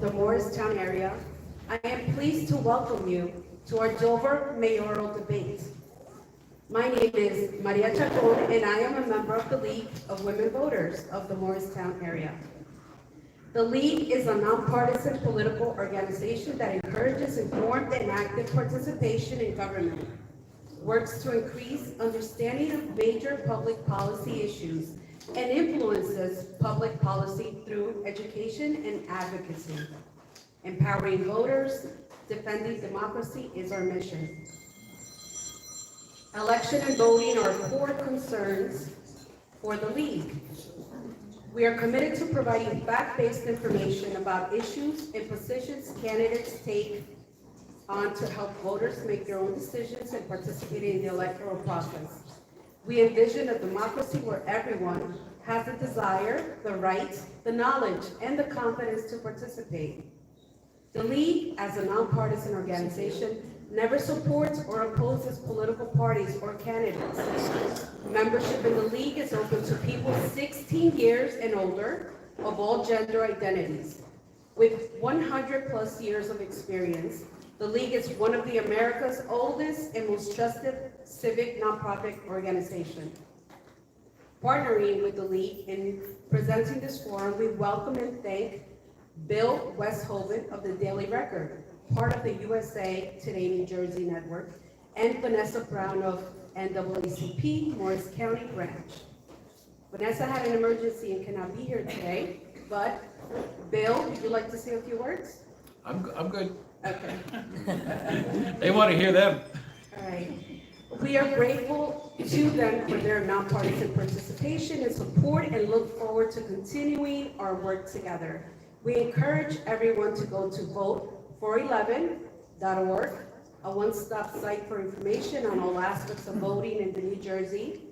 the Morristown area, I am pleased to welcome you to our Dover mayoral debate. My name is Maria Chacon, and I am a member of the League of Women Voters of the Morristown area. The League is a nonpartisan political organization that encourages informed and active participation in government, works to increase understanding of major public policy issues, and influences public policy through education and advocacy. Empowering voters, defending democracy is our mission. Election and voting are core concerns for the League. We are committed to providing fact-based information about issues and positions candidates take on to help voters make their own decisions and participate in the electoral process. We envision a democracy where everyone has the desire, the right, the knowledge, and the confidence to participate. The League, as a nonpartisan organization, never supports or opposes political parties or candidates. Membership in the League is open to people 16 years and older of all gender identities. With 100 plus years of experience, the League is one of the America's oldest and most trusted civic nonprofit organization. Partnering with the League in presenting this forum, we welcome and thank Bill Westhoven of the Daily Record, part of the USA Today New Jersey Network, and Vanessa Brown of NAACP Morris County Branch. Vanessa had an emergency and cannot be here today, but Bill, would you like to say a few words? I'm good. Okay. They want to hear them. All right. We are grateful to them for their nonpartisan participation and support and look forward to continuing our work together. We encourage everyone to go to vote411.org, a one-stop site for information on all aspects of voting in the New Jersey,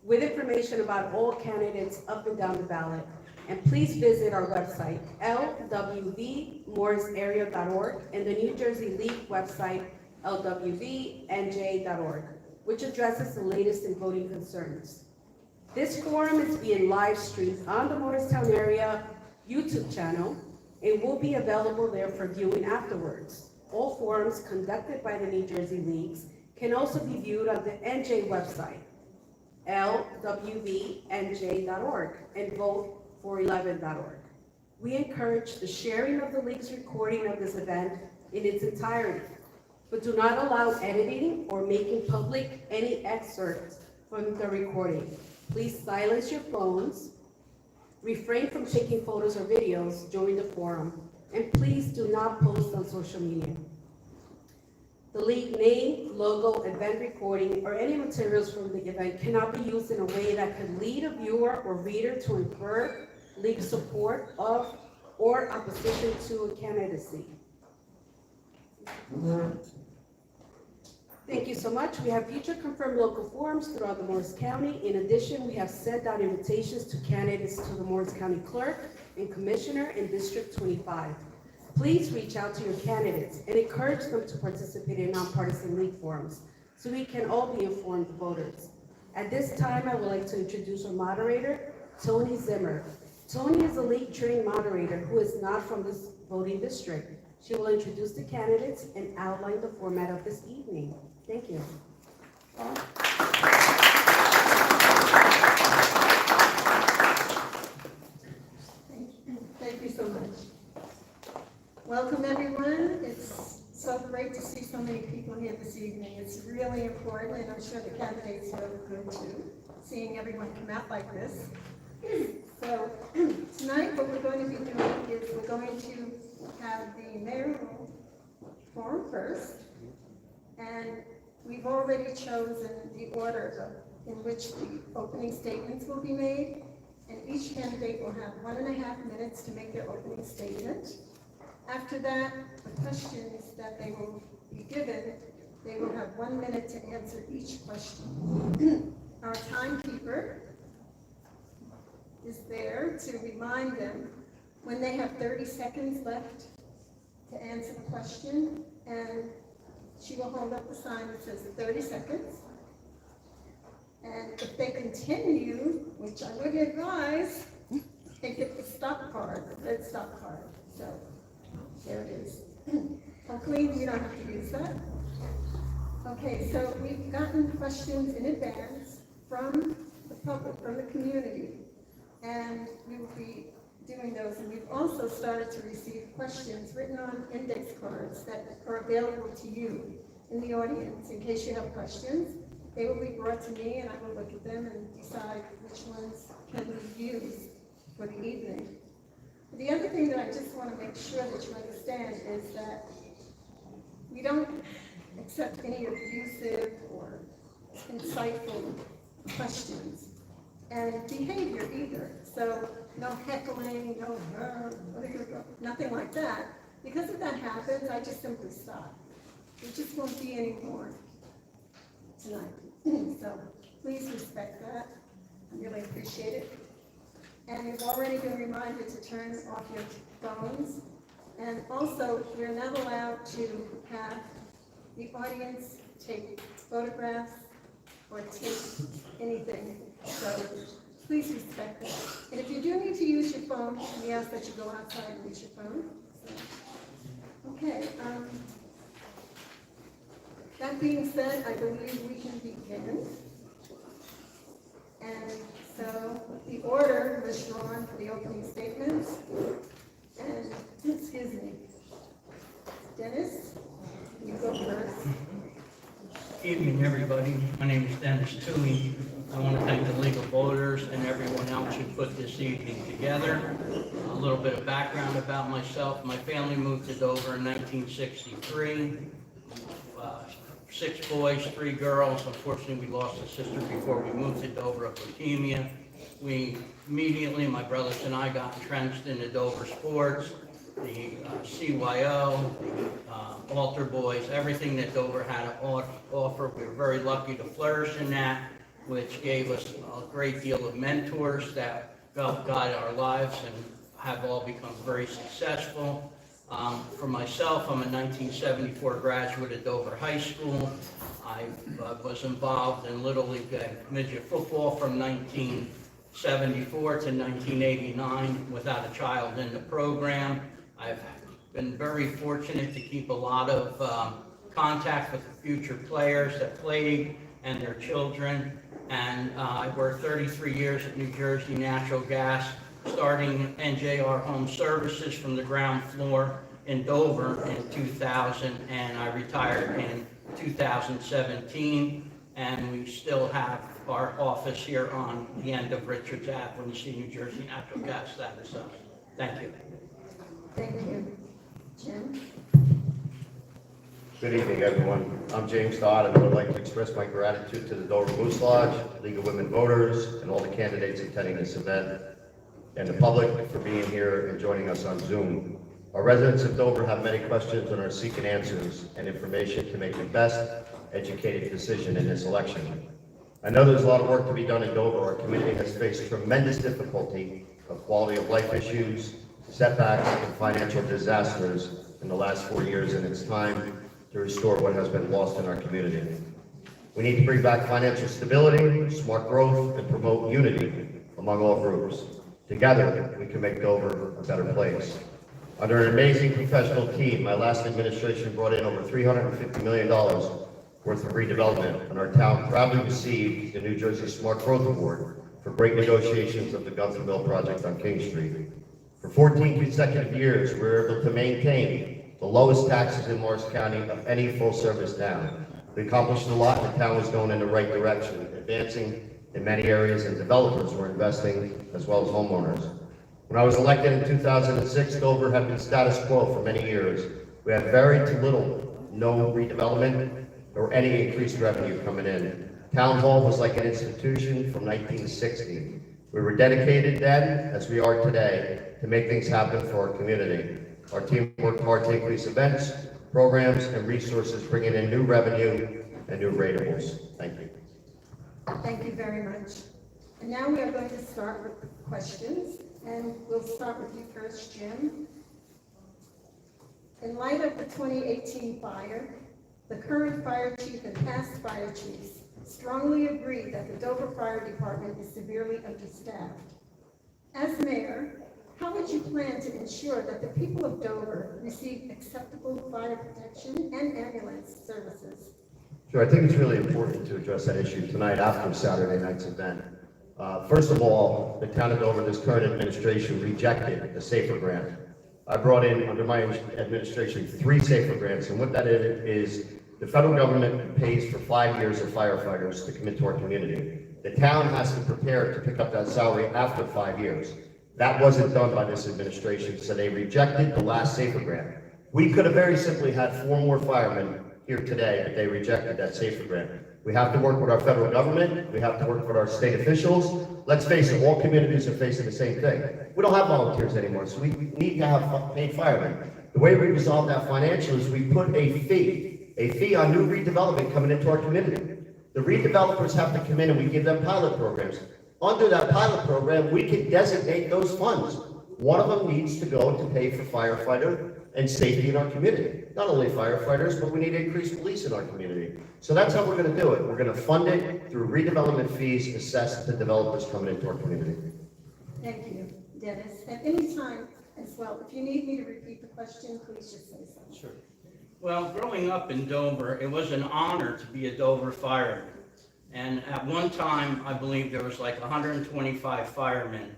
with information about all candidates up and down the ballot. And please visit our website, lwvmorrisarea.org, and the New Jersey League website, lwvnj.org, which addresses the latest in voting concerns. This forum is being live streamed on the Morristown area YouTube channel and will be available there for viewing afterwards. All forums conducted by the New Jersey Leagues can also be viewed on the NJ website, lwvnj.org, and vote411.org. We encourage the sharing of the League's recording of this event in its entirety, but do not allow editing or making public any excerpts from the recording. Please silence your phones, refrain from taking photos or videos during the forum, and please do not post on social media. The League name, logo, event recording, or any materials from the event cannot be used in a way that could lead a viewer or reader to infer League support of or opposition to a candidacy. Thank you so much. We have future confirmed local forums throughout the Morris County. In addition, we have sent out invitations to candidates to the Morris County Clerk and Commissioner in District 25. Please reach out to your candidates and encourage them to participate in nonpartisan League forums so we can all be informed voters. At this time, I would like to introduce our moderator, Tony Zimmer. Tony is a League trained moderator who is not from this voting district. She will introduce the candidates and outline the format of this evening. Thank you. Thank you so much. Welcome, everyone. It's so great to see so many people here this evening. It's really important, and I'm sure the candidates are good too, seeing everyone come out like this. So tonight what we're going to be doing is we're going to have the mayoral forum first, and we've already chosen the order in which the opening statements will be made, and each candidate will have 1.5 minutes to make their opening statement. After that, the questions that they will be given, they will have 1 minute to answer each question. Our timekeeper is there to remind them when they have 30 seconds left to answer the question, and she will hold up the sign that says 30 seconds. And if they continue, which I would advise, they get the stop card, the red stop card. So clean, you don't have to use that. Okay, so we've gotten questions in advance from the public, from the community, and we will be doing those. And we've also started to receive questions written on index cards that are available to you in the audience in case you have questions. They will be brought to me, and I will look at them and decide which ones can be used for the evening. The other thing that I just want to make sure that you understand is that we don't accept any abusive or insightful questions and behavior either. So no heckling, no nothing like that. Because if that happens, I just simply stop. There just won't be any more tonight. So please respect that. I really appreciate it. And you've already been reminded to turn off your phones. And also, we're not allowed to have the audience take photographs or take anything. So please respect that. And if you do need to use your phone, we ask that you go outside and use your phone. So, okay. That being said, I believe we can begin. And so the order was drawn for the opening statements. And, excuse me, Dennis, you go first. Evening, everybody. My name is Dennis Toohey. I want to thank the legal voters and everyone else who put this evening together. A little bit of background about myself. My family moved to Dover in 1963. 6 boys, 3 girls. Unfortunately, we lost a sister before we moved to Dover of leukemia. We immediately, my brothers and I, got entrenched in the Dover sports, the CYO, the altar boys, everything that Dover had to offer. We were very lucky to flourish in that, which gave us a great deal of mentors that helped guide our lives and have all become very successful. For myself, I'm a 1974 graduate of Dover High School. I was involved in Little League and midget football from 1974 to 1989 without a child in the program. I've been very fortunate to keep a lot of contact with the future players that played and their children. And I worked 33 years at New Jersey Natural Gas, starting NJR Home Services from the ground floor in Dover in 2000, and I retired in 2017, and we still have our office here on the end of Richards Ave when you see New Jersey Natural Gas. That is us. Thank you. Thank you. Jim? Good evening, everyone. I'm James Dodd, and I would like to express my gratitude to the Dover Moose Lodge, League of Women Voters, and all the candidates attending this event, and the public for being here and joining us on Zoom. Our residents of Dover have many questions and are seeking answers and information to make the best educated decision in this election. I know there's a lot of work to be done in Dover. Our community has faced tremendous difficulty of quality of life issues, setbacks, and financial disasters in the last 4 years, and it's time to restore what has been lost in our community. We need to bring back financial stability, smart growth, and promote unity among all groups. Together, we can make Dover a better place. Under an amazing professional team, my last administration brought in over $350 million worth of redevelopment, and our town proudly received the New Jersey Smart Growth Award for great negotiations of the Gunther Mill project on King Street. For 14 consecutive years, we were able to maintain the lowest taxes in Morris County of any full-service town. We accomplished a lot, and the town was going in the right direction, advancing in many areas, and developers were investing as well as homeowners. When I was elected in 2006, Dover had been status quo for many years. We had very little, no redevelopment, or any increased revenue coming in. Town Hall was like an institution from 1960. We were dedicated then, as we are today, to make things happen for our community. Our team worked hard to increase events, programs, and resources, bringing in new revenue and new ratables. Thank you. Thank you very much. And now we are going to start with the questions, and we'll start with you first, Jim. In light of the 2018 fire, the current fire chief and past fire chiefs strongly agree that the Dover Fire Department is severely understaffed. As mayor, How would you plan to ensure that the people of Dover receive acceptable fire protection and ambulance services? Sure, I think it's really important to address that issue tonight after Saturday night's event. First of all, the town of Dover, this current administration rejected the SAFER grant. I brought in, under my administration, 3 SAFER grants, and what that is the federal government pays for 5 years of firefighters to come into our community. The town has to prepare to pick up that salary after 5 years. That wasn't done by this administration, so they rejected the last SAFER grant. We could have very simply had 4 more firemen here today, but they rejected that SAFER grant. We have to work with our federal government, we have to work with our state officials. Let's face it, all communities are facing the same thing. We don't have volunteers anymore, so we need to have paid firemen. The way we resolve that financially is we put a fee on new redevelopment coming into our community. The redevelopers have to come in and we give them pilot programs. Under that pilot program, we can designate those funds. One of them needs to go to pay for firefighter and safety in our community. Not only firefighters, but we need increased police in our community. So that's how we're gonna do it. We're gonna fund it through redevelopment fees assessed to developers coming into our community. Thank you, Dennis. At any time as well, if you need me to repeat the question, please just say so. Sure. Well, growing up in Dover, it was an honor to be a Dover fireman. And at one time, I believe there was like 125 firemen,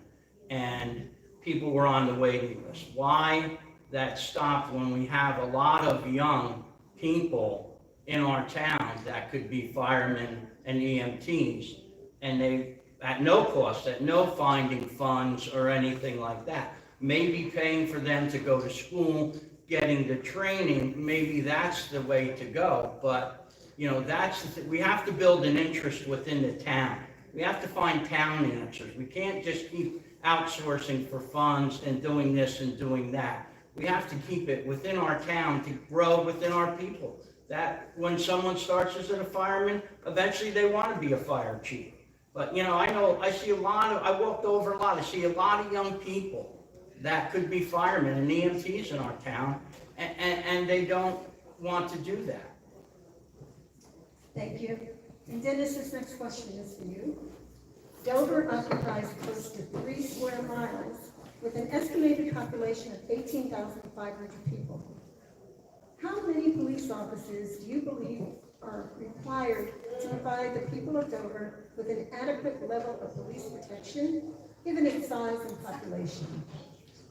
and people were on the waiting list. Why that stopped when we have a lot of young people in our town that could be firemen and EMTs, and they, at no cost, at no finding funds or anything like that, maybe paying for them to go to school, getting the training, maybe that's the way to go. But, you know, we have to build an interest within the town. We have to find town answers. We can't just keep outsourcing for funds and doing this and doing that. We have to keep it within our town to grow within our people. That when someone starts as a fireman, eventually they want to be a fire chief. But, you know, I see I walked over a lot, I see a lot of young people that could be firemen and EMTs in our town, and they don't want to do that. Thank you. And Dennis, this next question is for you. Dover occupies close to 3 square miles with an estimated population of 18,500 people. How many police officers do you believe are required to provide the people of Dover with an adequate level of police protection, given its size and population?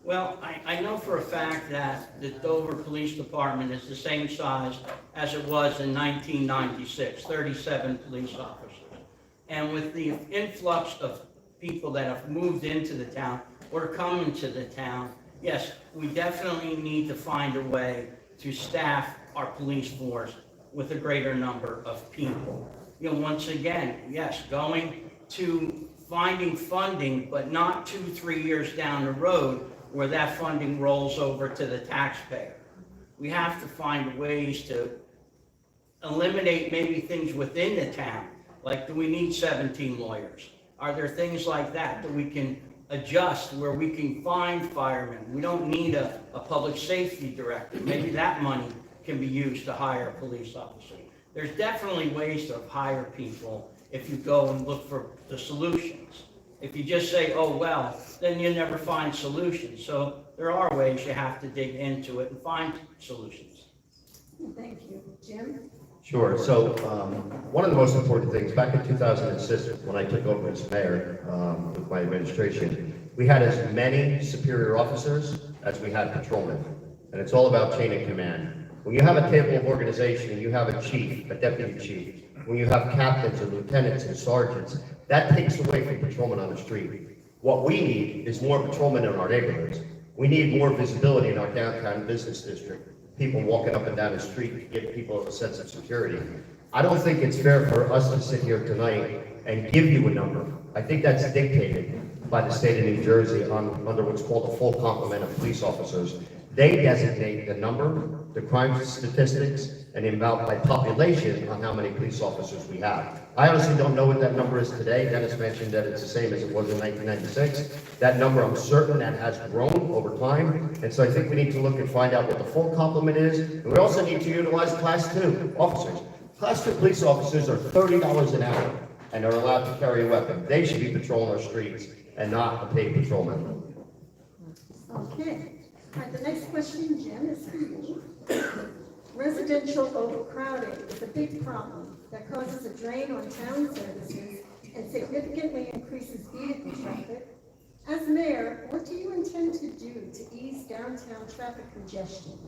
Well, I know for a fact that the Dover Police Department is the same size as it was in 1996, 37 police officers. And with the influx of people that have moved into the town or coming to the town, yes, we definitely need to find a way to staff our police force with a greater number of people. You know, once again, yes, going to finding funding, but not 2-3 years down the road where that funding rolls over to the taxpayer. We have to find ways to eliminate maybe things within the town, like do we need 17 lawyers? Are there things like that that we can adjust where we can find firemen? We don't need a public safety director. Maybe that money can be used to hire a police officer. There's definitely ways to hire people if you go and look for the solutions. If you just say, oh, well, then you never find solutions. So there are ways you have to dig into it and find solutions. Thank you. Jim? Sure. So one of the most important things, back in 2006, when I took over as mayor with my administration, we had as many superior officers as we had patrolmen. And it's all about chain of command. When you have a table of organization and you have a chief, a deputy chief, when you have captains and lieutenants and sergeants, that takes away from patrolmen on the street. What we need is more patrolmen in our neighborhoods. We need more visibility in our downtown business district. People walking up and down the street to give people a sense of security. I don't think it's fair for us to sit here tonight and give you a number. I think that's dictated by the state of New Jersey under what's called a full complement of police officers. They designate the number, the crime statistics, and the amount by population on how many police officers we have. I honestly don't know what that number is today. Dennis mentioned that it's the same as it was in 1996. That number, I'm certain, that has grown over time. And so I think we need to look and find out what the full complement is. And we also need to utilize Class 2 officers. Class 2 police officers are $30 an hour, and they're allowed to carry a weapon. They should be patrolling our streets and not a paid patrolman. Okay. All right, the next question, Jen, is for you. Residential overcrowding is a big problem that causes a drain on town services and significantly increases vehicle traffic. As mayor, what do you intend to do to ease downtown traffic congestion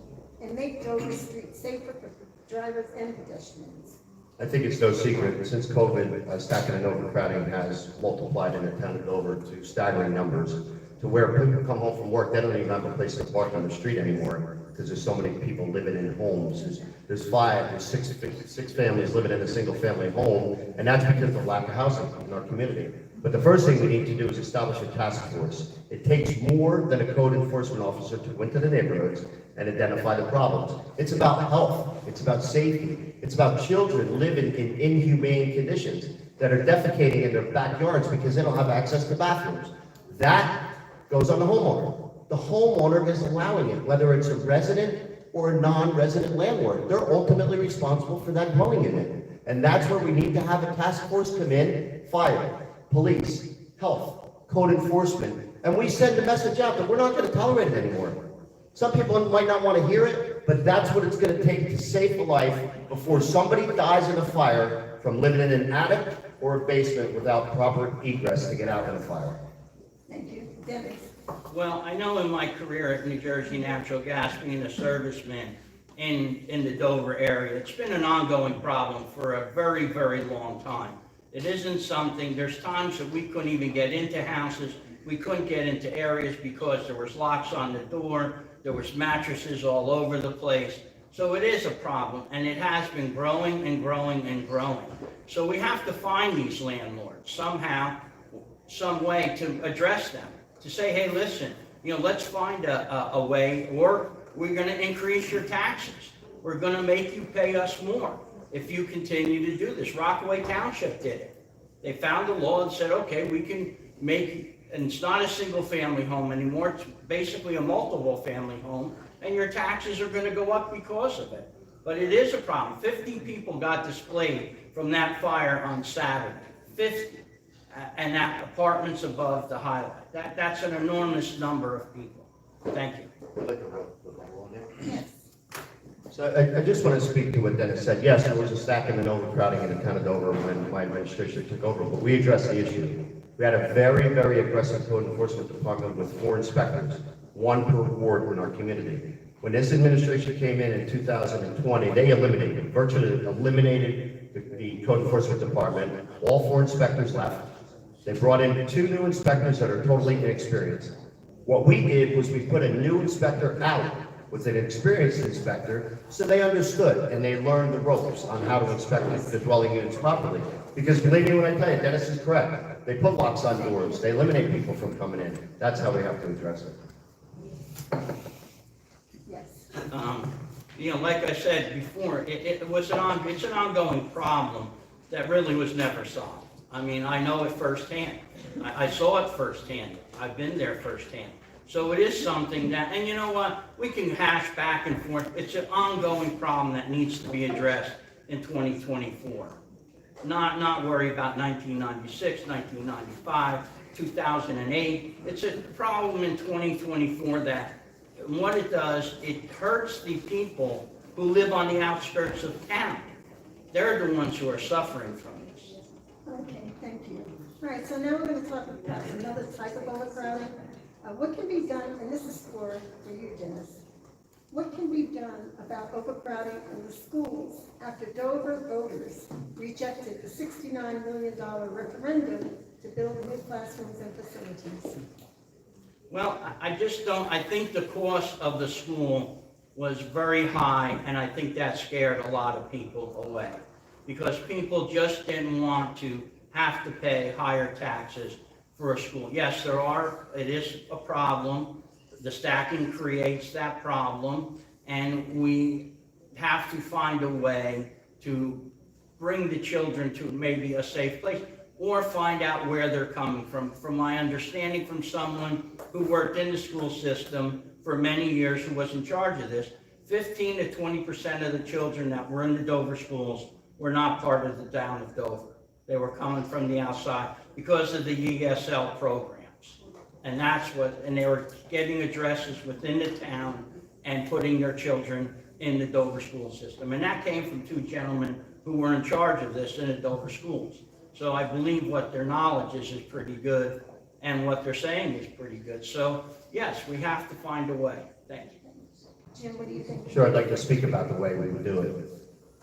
and make Dover Street safer for drivers and pedestrians? I think it's no secret, since COVID, stacking and overcrowding has multiplied in the town of Dover to staggering numbers, to where people come home from work, they don't even have a place to park on the street anymore, because there's so many people living in homes. There's six families living in a single-family home, and that's because of the lack of housing in our community. But the first thing we need to do is establish a task force. It takes more than a code enforcement officer to go into the neighborhoods and identify the problems. It's about health, it's about safety, it's about children living in inhumane conditions that are defecating in their backyards because they don't have access to bathrooms. That goes on the homeowner. The homeowner is allowing it, whether it's a resident or a non-resident landlord. They're ultimately responsible for that dwelling unit. And that's where we need to have a task force come in, fire, police, health, code enforcement, and we send the message out that we're not going to tolerate it anymore. Some people might not want to hear it, but that's what it's going to take to save a life before somebody dies in a fire from living in an attic or a basement without proper egress to get out in a fire. Thank you. Dennis? Well, I know in my career at New Jersey Natural Gas, being a serviceman in the Dover area, it's been an ongoing problem for a very, very long time. It isn't something, there's times that we couldn't even get into houses, we couldn't get into areas because there was locks on the door, there was mattresses all over the place. So it is a problem, and it has been growing and growing and growing. So we have to find these landlords somehow, some way to address them, to say, hey, listen, let's find a way, or we're gonna increase your taxes. We're gonna make you pay us more if you continue to do this. Rockaway Township did it. They found a law and said, okay, we can make, and it's not a single family home anymore, it's basically a multiple family home, and your taxes are gonna go up because of it. But it is a problem. 50 people got displaced from that fire on Saturday, 50, and that apartments above the highlight. That's an enormous number of people. Thank you. Yes. So I just want to speak to what Dennis said. Yes, there was a stacking and overcrowding in the town of Dover when my administration took over, but we addressed the issue. We had a very, very aggressive code enforcement department with 4 inspectors, 1 per ward in our community. When this administration came in 2020, they virtually eliminated the code enforcement department. All 4 inspectors left. They brought in 2 new inspectors that are totally inexperienced. What we did was we put a new inspector out with an experienced inspector, so they understood and they learned the ropes on how to inspect the dwelling units properly. Because believe me when I tell you, Dennis is correct. They put locks on doors, they eliminate people from coming in. That's how we have to address it. Yes. Like I said before, it's an ongoing problem that really was never solved. I mean, I know it firsthand. I saw it firsthand. I've been there firsthand. So it is something that, and you know what, we can hash back and forth. It's an ongoing problem that needs to be addressed in 2024. Not worry about 1996, 1995, 2008. It's a problem in 2024 that what it does, it hurts the people who live on the outskirts of town. They're the ones who are suffering from this. Okay, thank you. All right, so now we're going to talk about another type of overcrowding. What can be done, and this is for you, Dennis, what can be done about overcrowding in the schools after Dover voters rejected the $69 million referendum to build new classrooms and facilities? Well, I think the cost of the school was very high, and I think that scared a lot of people away. Because people just didn't want to have to pay higher taxes for a school. Yes, it is a problem. The stacking creates that problem, and we have to find a way to bring the children to maybe a safe place, or find out where they're coming from. From my understanding from someone who worked in the school system for many years, who was in charge of this, 15 to 20% of the children that were in the Dover schools were not part of the town of Dover. They were coming from the outside because of the ESL programs. And that's what, and they were getting addresses within the town and putting their children in the Dover school system. And that came from two gentlemen who were in charge of this in the Dover schools. So I believe what their knowledge is pretty good, and what they're saying is pretty good. So yes, we have to find a way. Thank you. Jim, what do you think? Sure, I'd like to speak about the way we would do it.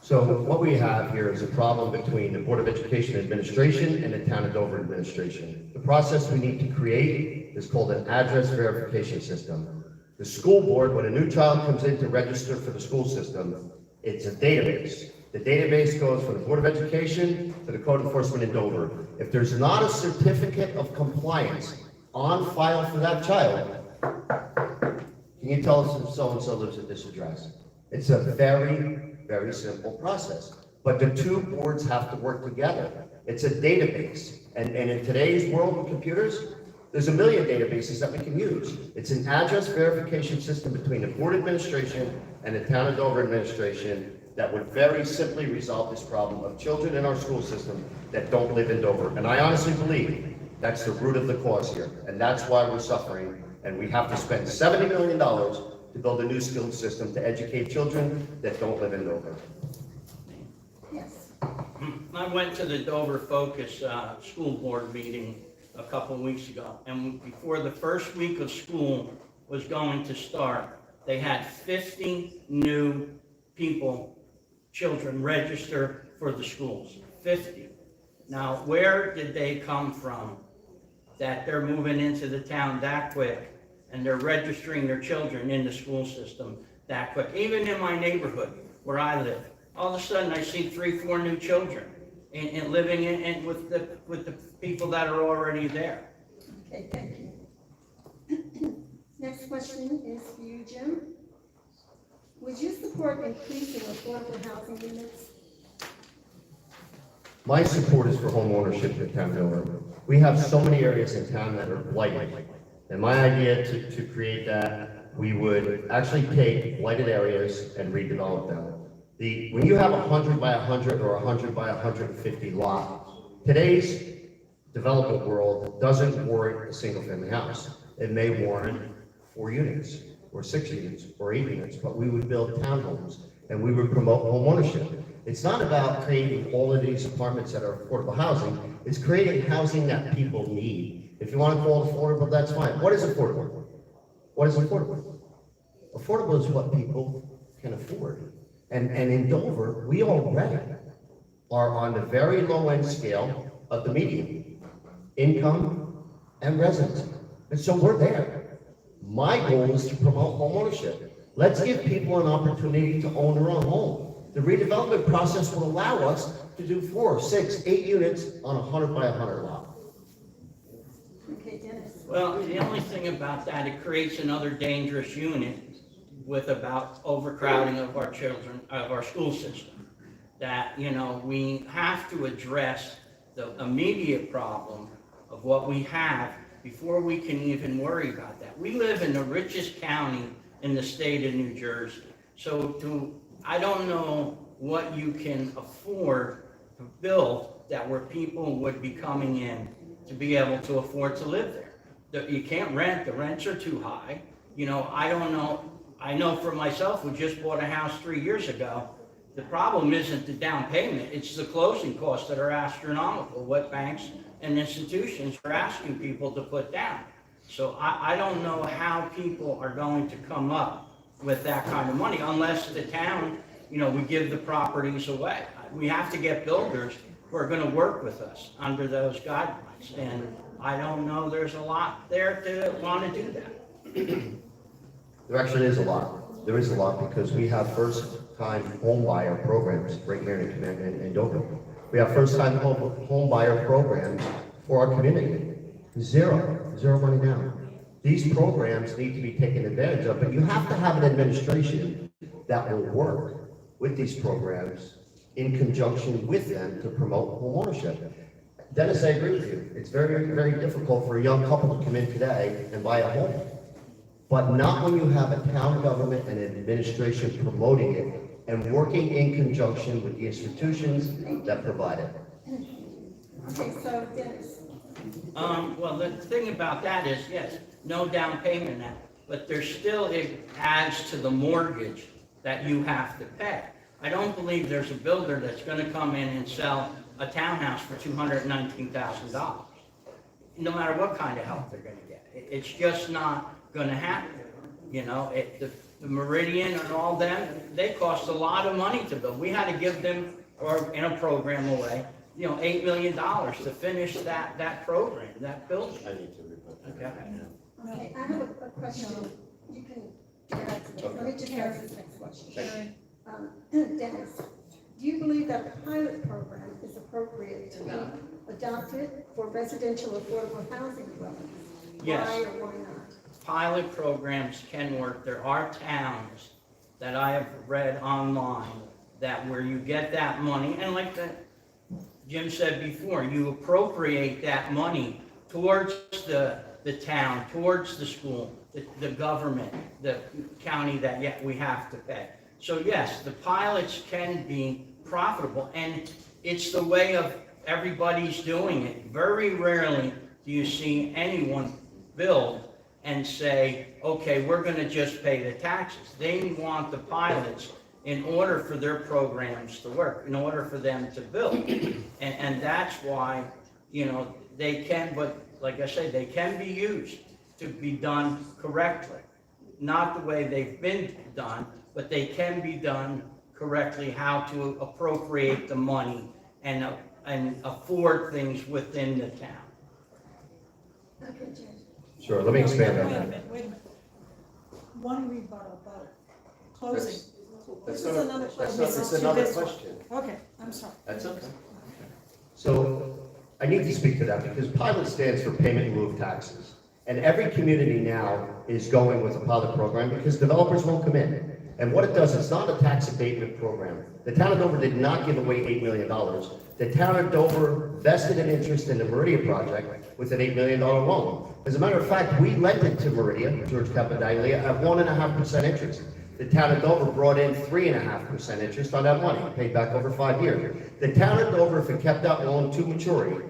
So what we have here is a problem between the Board of Education Administration and the Town of Dover Administration. The process we need to create is called an address verification system. The school board, when a new child comes in to register for the school system, it's a database. The database goes from the Board of Education to the code enforcement in Dover. If there's not a certificate of compliance on file for that child, can you tell us if so-and-so lives at this address? It's a very, very simple process. But the two boards have to work together. It's a database. And in today's world of computers, there's a million databases that we can use. It's an address verification system between the board administration and the Town of Dover administration that would very simply resolve this problem of children in our school system that don't live in Dover. And I honestly believe that's the root of the cause here. And that's why we're suffering. And we have to spend $70 million to build a new skilled system to educate children that don't live in Dover. Yes. I went to the Dover Focus school board meeting a couple of weeks ago, and before the first week of school was going to start, they had 50 new people, children, register for the schools. 50. Now, where did they come from that they're moving into the town that quick and they're registering their children in the school system that quick? Even in my neighborhood where I live, all of a sudden I see 3, 4 new children and living in with the people that are already there. Okay, thank you. Next question is for you, Jim. Would you support increasing affordable housing units? My support is for home ownership in town of Dover. We have so many areas in town that are blighted. And my idea to create that, we would actually take blighted areas and redevelop them. When you have 100 by 100 or 100 by 150 lot, today's development world doesn't warrant a single family house. It may warrant 4 units or 6 units or 8 units, but we would build townhomes and we would promote home ownership. It's not about creating all of these apartments that are affordable housing. It's creating housing that people need. If you want to call it affordable, that's fine. What is affordable? What is affordable? Affordable is what people can afford. And in Dover, we already are on the very low end scale of the median income and residency. And so we're there. My goal is to promote home ownership. Let's give people an opportunity to own their own home. The redevelopment process will allow us to do 4, 6, 8 units on a 100 by 100 lot. Okay, Dennis. Well, the only thing about that, it creates another dangerous unit with about overcrowding of our children, of our school system. That, we have to address the immediate problem of what we have before we can even worry about that. We live in the richest county in the state of New Jersey. So I don't know what you can afford to build that where people would be coming in to be able to afford to live there. You can't rent, the rents are too high. I don't know. I know for myself, we just bought a house 3 years ago. The problem isn't the down payment, it's the closing costs that are astronomical, what banks and institutions are asking people to put down. So I don't know how people are going to come up with that kind of money unless the town, we give the properties away. We have to get builders who are going to work with us under those guidelines. And I don't know there's a lot there to want to do that. There actually is a lot. There is a lot because we have first-time home buyer programs right here in Dover. We have first-time home buyer programs for our community. Zero money down. These programs need to be taken advantage of, but you have to have an administration that will work with these programs in conjunction with them to promote home ownership. Dennis, I agree with you. It's very, very difficult for a young couple to come in today and buy a home. But not when you have a town government and an administration promoting it and working in conjunction with the institutions that provide it. Okay, so Dennis, Well, the thing about that is, yes, no down payment now, but there's still, it adds to the mortgage that you have to pay. I don't believe there's a builder that's gonna come in and sell a townhouse for $219,000, no matter what kind of help they're gonna get. It's just not gonna happen. You know, the Meridian and all them, they cost a lot of money to build. We had to give them, or in a program away, you know, $8 million to finish that program, that building. I need to report. Okay. Okay, I have a question. You can get back to this. Let me just ask this next question. Dennis, do you believe that a pilot program is appropriate to be adopted for residential affordable housing developments? Yes. Why or why not? Pilot programs can work. There are towns that I have read online that where you get that money, and like Jim said before, you appropriate that money towards the town, towards the school, the government, the county that yet we have to pay. So yes, the pilots can be profitable, and it's the way of everybody's doing it. Very rarely do you see anyone build and say, okay, we're gonna just pay the taxes. They want the pilots in order for their programs to work, in order for them to build. And that's why, you know, they can, but like I said, they can be used to be done correctly. Not the way they've been done, but they can be done correctly, how to appropriate the money and afford things within the town. Okay, Jim. Sure, let me expand on Wait a that. minute, wait a minute. One rebuttal, but closing. That's This is not- another that's question. not- This it's is to another this one. question. Okay, I'm sorry. That's okay. So I need to speak to that because pilot stands for payment in lieu of taxes. And every community now is going with a pilot program because developers won't come in. And what it does, it's not a tax abatement program. The town of Dover did not give away $8 million. The town of Dover vested an interest in the Meridian project with an $8 million loan. As a matter of fact, we lent it to Meridian, George Capadaglia, at 1.5% interest. The town of Dover brought in 3.5% interest on that money, paid back over 5 years. The town of Dover, if it kept that loan to maturity,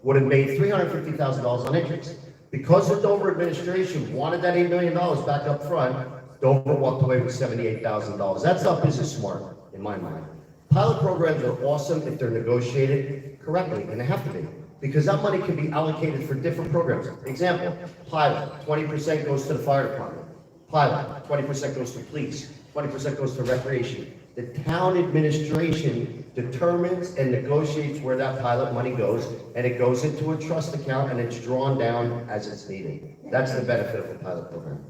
would have made $350,000 on interest. Because the Dover administration wanted that $8 million back up front, Dover walked away with $78,000. That's not business smart, in my mind. Pilot programs are awesome if they're negotiated correctly, and they have to be, because that money can be allocated for different programs. Example, pilot, 20% goes to the fire department. Pilot, 20% goes to police, 20% goes to recreation. The town administration determines and negotiates where that pilot money goes, and it goes into a trust account, and it's drawn down as it's needed. That's the benefit of the pilot program.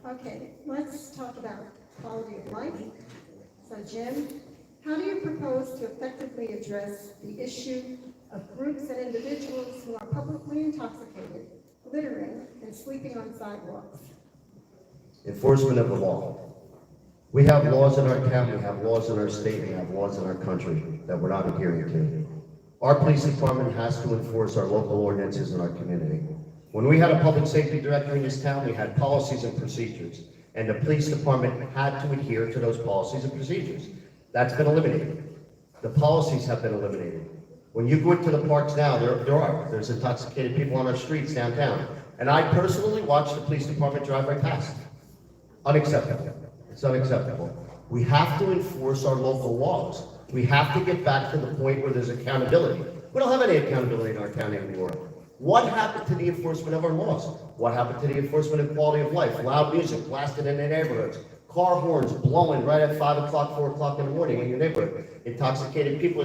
Okay, let's talk about quality of life. So Jim, how do you propose to effectively address the issue of groups and individuals who are publicly intoxicated, littering, and sleeping on sidewalks? Enforcement of the law. We have laws in our town, we have laws in our state, we have laws in our country that we're not adhering to. Our police department has to enforce our local ordinances in our community. When we had a public safety director in this town, we had policies and procedures, and the police department had to adhere to those policies and procedures. That's been eliminated. The policies have been eliminated. When you go into the parks now, there's intoxicated people on our streets downtown, and I personally watch the police department drive right past. Unacceptable. It's unacceptable. We have to enforce our local laws. We have to get back to the point where there's accountability. We don't have any accountability in our town anymore. What happened to the enforcement of our laws? What happened to the enforcement of quality of life? Loud music blasted in the neighborhoods, car horns blowing right at 5 o'clock, 4 o'clock in the morning in your neighborhood, intoxicated people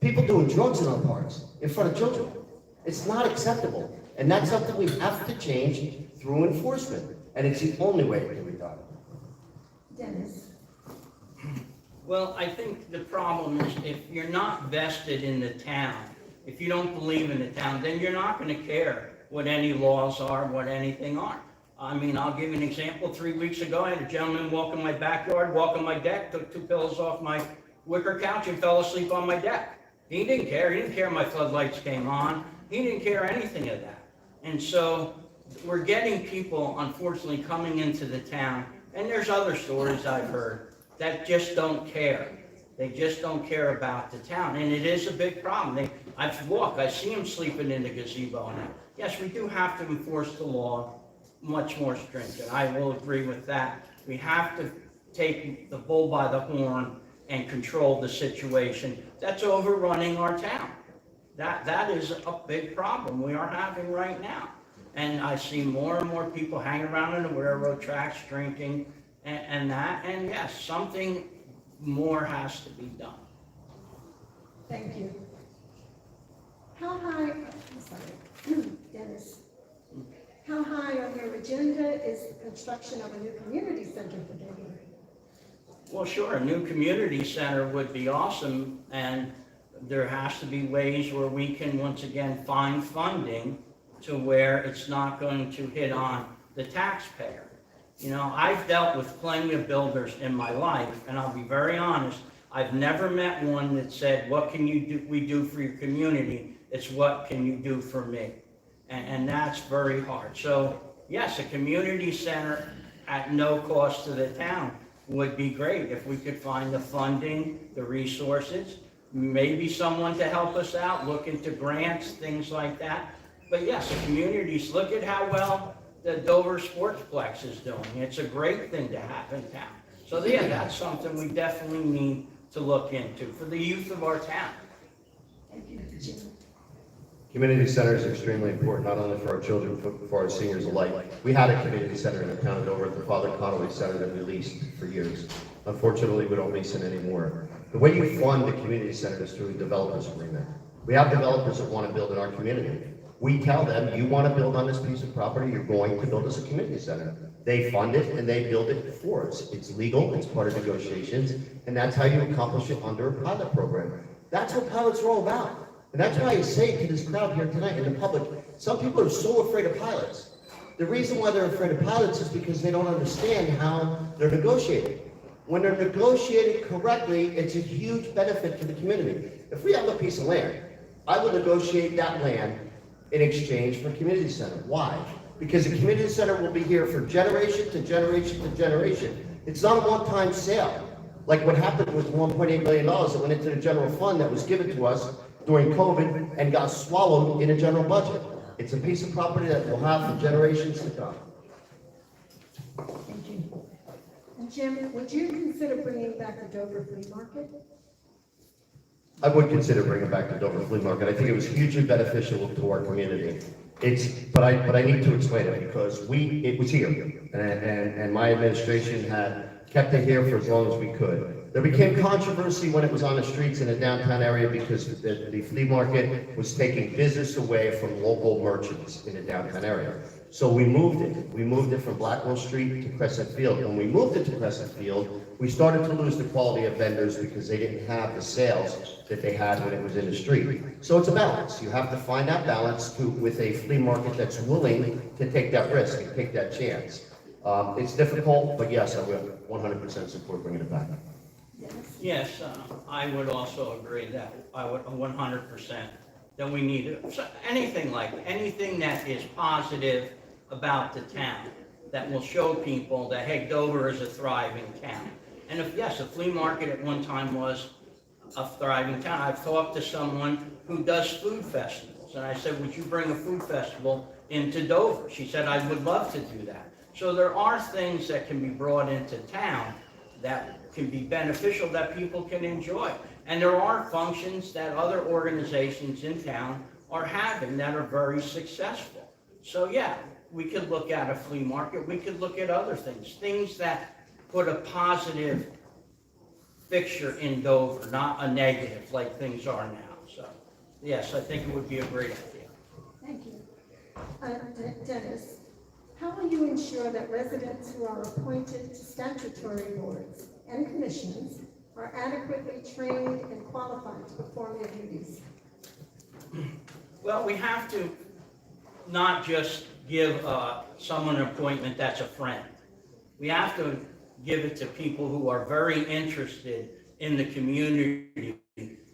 doing drugs in our parks in front of children. It's not acceptable. And that's something we have to change through enforcement. And it's the only way it can be done. Dennis? Well, I think the problem is if you're not vested in the town, if you don't believe in the town, then you're not going to care what any laws are, what anything are. I mean, I'll give you an example. 3 weeks ago, I had a gentleman walk in my backyard, walk on my deck, took 2 pillows off my wicker couch and fell asleep on my deck. He didn't care. He didn't care my floodlights came on. He didn't care anything of that. And so we're getting people, unfortunately, coming into the town, and there's other stories I've heard, that just don't care. They just don't care about the town, and it is a big problem. I see them sleeping in the gazebo now. Yes, we do have to enforce the law much more stringent. I will agree with that. We have to take the bull by the horn and control the situation that's overrunning our town. That is a big problem we are having right now. And I see more and more people hanging around in the railroad tracks, drinking, and yes, something more has to be done. Thank you. How high, I'm sorry, Dennis, how high on your agenda is the construction of a new community center for Dover? Well, sure, a new community center would be awesome, and there has to be ways where we can, once again, find funding to where it's not going to hit on the taxpayer. You know, I've dealt with plenty of builders in my life, and I'll be very honest, I've never met one that said, what can we do for your community? It's what can you do for me? And that's very hard. So yes, a community center at no cost to the town would be great if we could find the funding, the resources, maybe someone to help us out, look into grants, things like that. But yes, the communities, look at how well the Dover Sportsplex is doing. It's a great thing to have in town. So yeah, that's something we definitely need to look into for the youth of our town. Thank you, Jim. Community center is extremely important, not only for our children, but for our seniors alike. We had a community center in the town of Dover at the Father Connolly Center that we leased for years. Unfortunately, we don't lease it anymore. The way you fund the community center is through a developers agreement. We have developers that want to build in our community. We tell them, you want to build on this piece of property, you're going to build us a community center. They fund it and they build it for us. It's legal, it's part of negotiations, and that's how you accomplish it under a pilot program. That's what pilots are all about. And that's why I say to this crowd here tonight in the public, some people are so afraid of pilots. The reason why they're afraid of pilots is because they don't understand how they're negotiated. When they're negotiated correctly, it's a huge benefit to the community. If we have a piece of land, I will negotiate that land in exchange for a community center. Why? Because the community center will be here for generation to generation to generation. It's not a one-time sale, like what happened with $1.8 million that went into the general fund that was given to us during COVID and got swallowed in a general budget. It's a piece of property that we'll have for generations to come. Thank you. And Jim, would you consider bringing back the Dover Flea Market? I would consider bringing back the Dover Flea Market. I think it was hugely beneficial to our community. But I need to explain it because it was here, and my administration had kept it here for as long as we could. There became controversy when it was on the streets in the downtown area because the flea market was taking business away from local merchants in the downtown area. So we moved it. We moved it from Blackwell Street to Crescent Field. When we moved it to Crescent Field, we started to lose the quality of vendors because they didn't have the sales that they had when it was in the street. So it's a balance. You have to find that balance with a flea market that's willing to take that risk and take that chance. It's difficult, but yes, I will 100% support bringing it back. Yes, I would also agree that I would 100% that we need anything that is positive about the town that will show people that, hey, Dover is a thriving town. And if yes, a flea market at one time was a thriving town. I've talked to someone who does food festivals, and I said, would you bring a food festival into Dover? She said, I would love to do that. So there are things that can be brought into town that can be beneficial that people can enjoy. And there are functions that other organizations in town are having that are very successful. So yeah, we could look at a flea market, we could look at other things that put a positive fixture in Dover, not a negative like things are now. So yes, I think it would be a great idea. Thank you. Dennis, how will you ensure that residents who are appointed to statutory boards and commissions are adequately trained and qualified to perform their duties? Well, we have to not just give someone an appointment that's a friend. We have to give it to people who are very interested in the community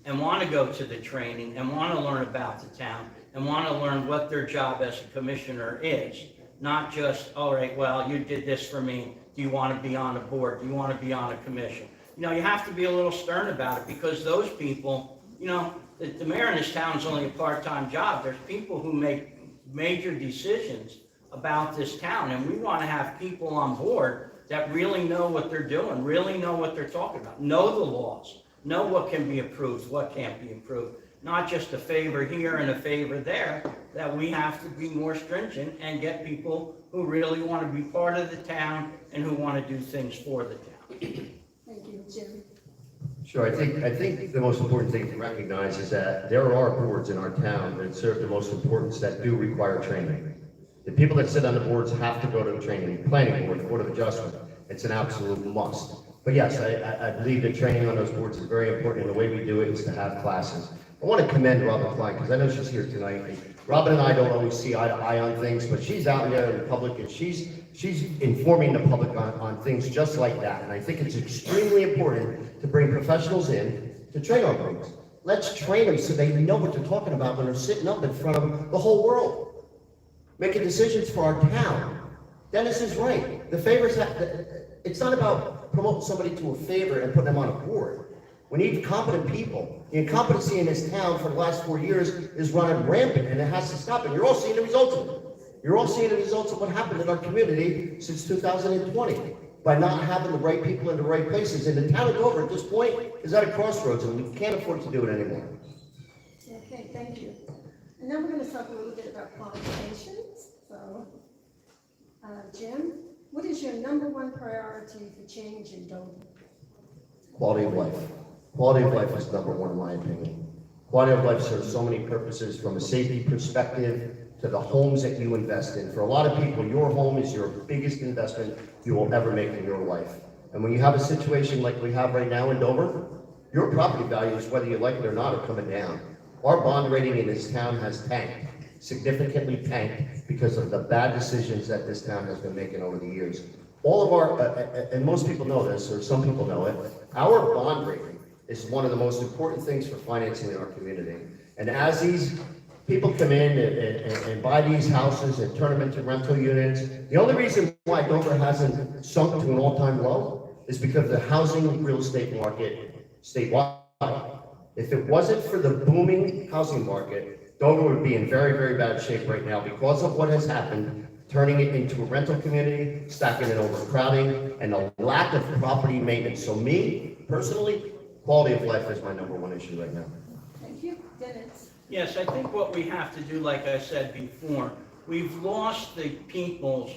and want to go to the training and want to learn about the town and want to learn what their job as a commissioner is. Not just, all right, well, you did this for me. Do you want to be on a board? Do you want to be on a commission? you have to be a little stern about it, because those people, the mayor in this town is only a part-time job. There's people who make major decisions about this town, and we want to have people on board that really know what they're doing, really know what they're talking about, know the laws, know what can be approved, what can't be approved, not just a favor here and a favor there, that we have to be more stringent and get people who really want to be part of the town and who want to do things for the town. Thank you, Jim. Sure, I think the most important thing to recognize is that there are boards in our town that serve the most importance that do require training. The people that sit on the boards have to go to training, planning board, board of adjustment. It's an absolute must. But yes, I believe that training on those boards is very important, and the way we do it is to have classes. I want to commend Robin Klein, because I know she's here tonight. Robin and I don't always see eye to eye on things, but she's out there in the public, and she's informing the public on things just like that. And I think it's extremely important to bring professionals in to train our boards. Let's train them so they know what they're talking about when they're sitting up in front of the whole world, making decisions for our town. Dennis is right. The favors, it's not about promoting somebody to a favor and putting them on a board. We need competent people. The incompetency in this town for the last 4 years is running rampant, and it has to stop. And you're all seeing the results of it. You're all seeing the results of what happened in our community since 2020 by not having the right people in the right places. And the town of Dover at this point is at a crossroads, and we can't afford to do it anymore. Okay, thank you. And now we're going to talk a little bit about qualifications. So, Jim, what is your #1 priority for change in Dover? Quality of life. Quality of life is #1 in my opinion. Quality of life serves so many purposes, from a safety perspective to the homes that you invest in. For a lot of people, your home is your biggest investment you will ever make in your life. And when you have a situation like we have right now in Dover, your property values, whether you like it or not, are coming down. Our bond rating in this town has tanked, significantly tanked, because of the bad decisions that this town has been making over the years. All of our, and most people know this, or some people know it, our bond rating is one of the most important things for financing in our community. And as these people come in and buy these houses and turn them into rental units, the only reason why Dover hasn't sunk to an all-time low is because of the housing real estate market statewide. If it wasn't for the booming housing market, Dover would be in very, very bad shape right now because of what has happened, turning it into a rental community, stacking it overcrowding, and the lack of property maintenance. So me, personally, quality of life is my #1 issue right now. Thank you. Dennis? Yes, I think what we have to do, like I said before, we've lost the people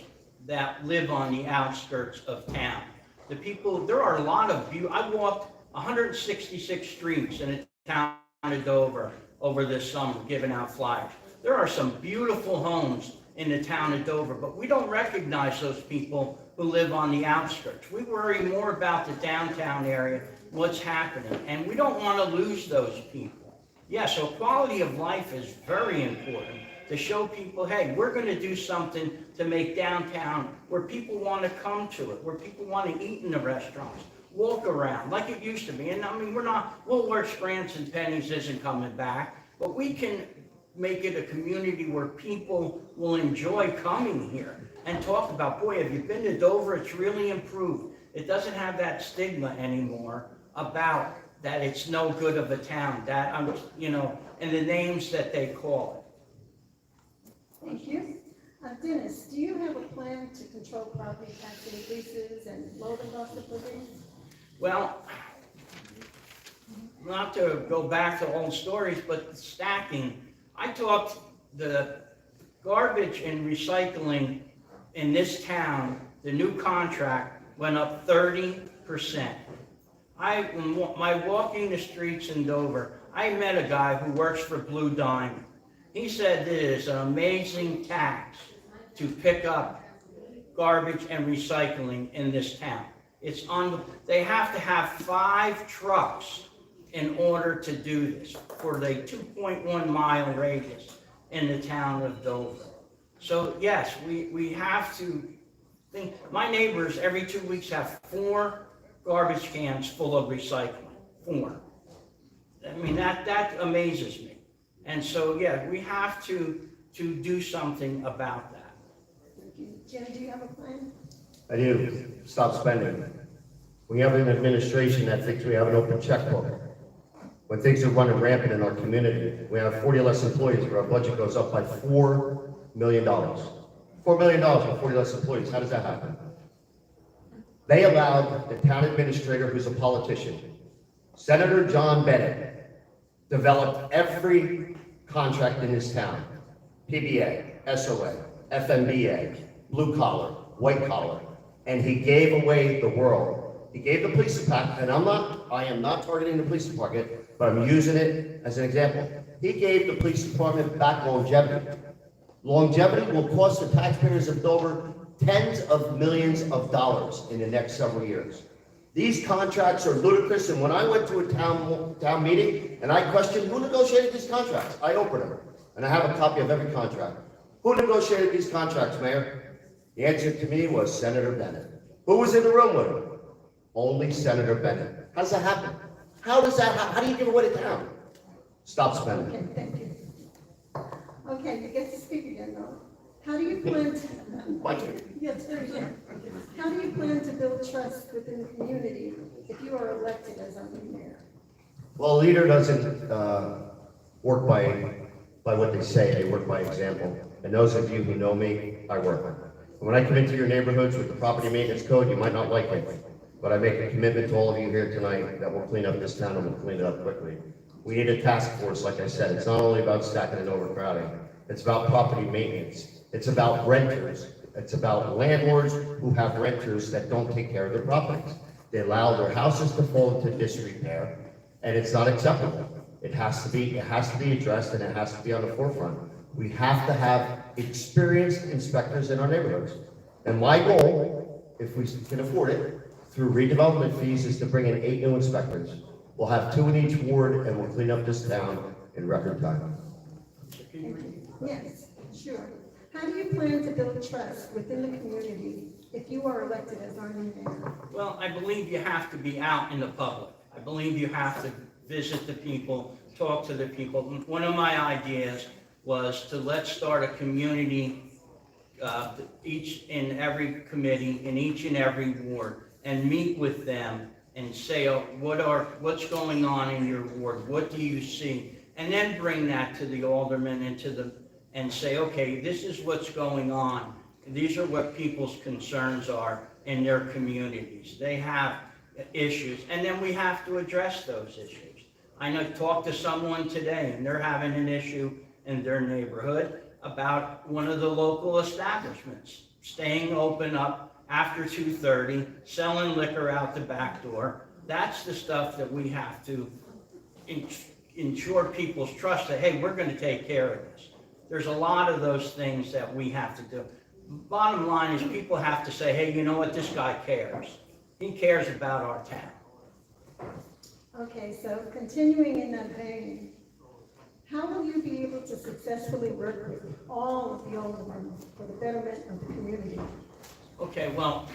that live on the outskirts of town. The people, there are a lot of I walked 166 streets in the town of Dover over this summer, giving out flyers. There are some beautiful homes in the town of Dover, but we don't recognize those people who live on the outskirts. We worry more about the downtown area, what's happening, and we don't want to lose those people. Yeah, so quality of life is very important, to show people, hey, we're going to do something to make downtown where people want to come to it, where people want to eat in the restaurants, walk around like it used to be. And I mean, Woolworths, Grants, and Pennies isn't coming back, but we can make it a community where people will enjoy coming here and talk about, boy, have you been to Dover? It's really improved. It doesn't have that stigma anymore about that it's no good of a town, that, and the names that they call it. Thank you. Dennis, do you have a plan to control property tax increases and lower the cost of living? Well, not to go back to old stories, but the stacking. I talked the garbage and recycling in this town, the new contract went up 30%. My walking the streets in Dover, I met a guy who works for Blue Diamond. He said it is an amazing tax to pick up garbage and recycling in this town. They have to have 5 trucks in order to do this for the 2.1 mile radius in the town of Dover. So yes, we have to think. My neighbors every 2 weeks have 4 garbage cans full of recycling. 4. I mean, that amazes me. And so, yeah, we have to do something about that. Thank you. Jim, do you have a plan? I do. Stop spending. We have an administration that thinks we have an open checkbook. When things are running rampant in our community, we have 40 less employees, but our budget goes up by $4 million. $4 million with 40 less employees. How does that happen? They allowed the town administrator, who's a politician, Senator John Bennett, developed every contract in this town. PBA, SOA, FMBA, blue collar, white collar, and he gave away the world. He gave the police department, and I am not targeting the police department, but I'm using it as an example. He gave the police department back longevity. Longevity will cost the taxpayers of Dover tens of millions of dollars in the next several years. These contracts are ludicrous, and when I went to a town meeting and I questioned who negotiated these contracts, I opened them, and I have a copy of every contract. Who negotiated these contracts, Mayor? The answer to me was Senator Bennett. Who was in the room with him? Only Senator Bennett. How does that happen? How does that happen? How do you give away the town? Stop spending. Okay, thank you. Okay, you get to speak again, though. How do you plan to? Thank you. Yes, very good. How do you plan to build trust within the community if you are elected as our new mayor? Well, a leader doesn't work by what they say, they work by example. And those of you who know me, I work. And when I come into your neighborhoods with the property maintenance code, you might not like it, but I make a commitment to all of you here tonight that we'll clean up this town and we'll clean it up quickly. We need a task force, like I said. It's not only about stacking and overcrowding. It's about property maintenance. It's about renters. It's about landlords who have renters that don't take care of their properties. They allow their houses to fall into disrepair, and it's not acceptable. It has to be addressed, and it has to be on the forefront. We have to have experienced inspectors in our neighborhoods. And my goal, if we can afford it, through redevelopment fees, is to bring in 8 new inspectors. We'll have 2 in each ward, and we'll clean up this town in record time. Yes, sure. How do you plan to build trust within the community if you are elected as our new mayor? Well, I believe you have to be out in the public. I believe you have to visit the people, talk to the people. One of my ideas was to let's start a community, each in every committee, in each and every ward, and meet with them and say, oh, what's going on in your ward? What do you see? And then bring that to the aldermen and say, okay, this is what's going on. These are what people's concerns are in their communities. They have issues, and then we have to address those issues. I know, talked to someone today, and they're having an issue in their neighborhood about one of the local establishments staying open up after 2:30, selling liquor out the back door. That's the stuff that we have to ensure people's trust that, hey, we're going to take care of this. There's a lot of those things that we have to do. Bottom line is people have to say, hey, you know what, this guy cares. He cares about our town. Okay, so continuing in that vein, how will you be able to successfully work with all of the aldermen for the betterment of the community? Okay, well,